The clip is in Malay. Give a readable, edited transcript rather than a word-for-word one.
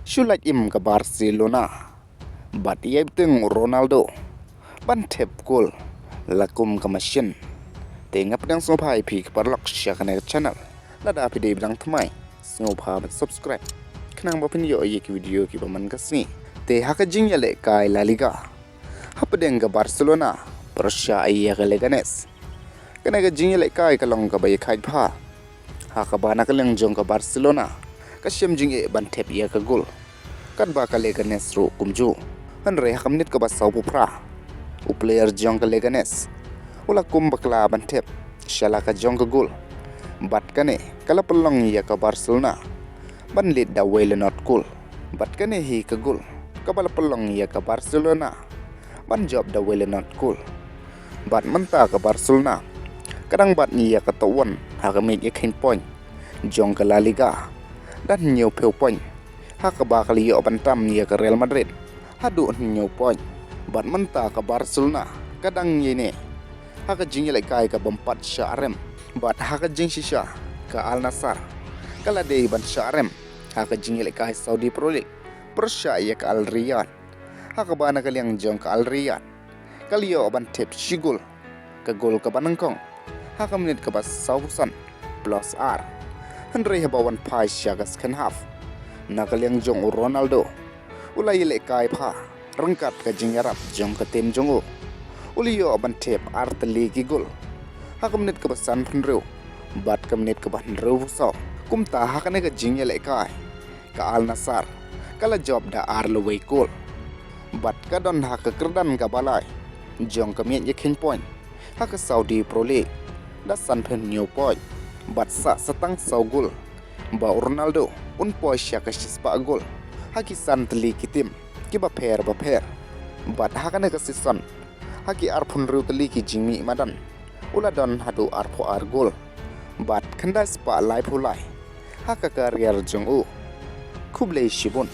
Sulak im ke Barcelona, bat bteng Ronaldo, ban thep gol, lakum ke mesin. Tengah pedang sopai pi ke parlok syakane channel, lada pi de bidang thmai, sopa bat subscribe. Kenang bapin yo ke video ki paman kasni. Te haka jing ya le kai La Liga. Hapedeng ke Barcelona, persya iya ke Leganes. Kena ke jing ya le kai kalong ke bayi kai pha. Haka bana ke leng jong ke Barcelona. Kasyam jing ban thep iya ke gol. Kat ba ka Leganes ro kumju. Han re hakam nit ka ba sau pupra. U player jong ka Leganes. Ula kum bakla ban thep. Shala ka jong ka gol. Bat kane kala pelong iya ka Barcelona. Ban lit da wele not gol. Bat kane hi ka gol. Kabala pelong iya ka Barcelona. Ban job da wele not gol. Bat menta ka Barcelona. Kadang bat iya ka tawan. Hakamit ya kain point. Jong ka La Liga. Dan nhiều phiếu point. Haka bakal yo bantam ya ke Real Madrid. Hadu new point. Bat menta ke Barcelona. Kadang yene. Haka jing lại kai ke bempat syarem. Bat haka jing shisha ke Al Nassr. Kala dei ban syarem. Haka jing lại kai Saudi Pro League. Persya ya ke Al Riyadh. Haka bana ke liang jong ke Al Riyadh. Kali yo ban tip shigul. Ke gol ke Banangkong. Haka menit ke bas Sausan. Plus R. Henry habawan pai sya ke second half. Nakaliang jong Ronaldo. Ulay le kai pha. Rengkat ke jing yarap jong ke tim jong. Uliyo ban tip arteli ki gol. Haka menit ke basan penrew. Bat ke menit ke ban rew so. Kumta haka ne ke jing le kai. Ke Al Nassr. Kala job da ar leway gol. Bat ka don haka kerdan ke balai. Jong ke miet ye king point. Haka Saudi Pro League. Da san pen new point. Bat sa setang sau gol. Ba Ronaldo un poisya ke sispa gol. Haki san teli kitim. Ki ba per. Bat haka ne ke sison. Haki arpun riu teli ki jingmi madan. Ula don hadu arpo ar gol. Bat kanda spa lai pulai. Haka karier jong u. Kublai shibun.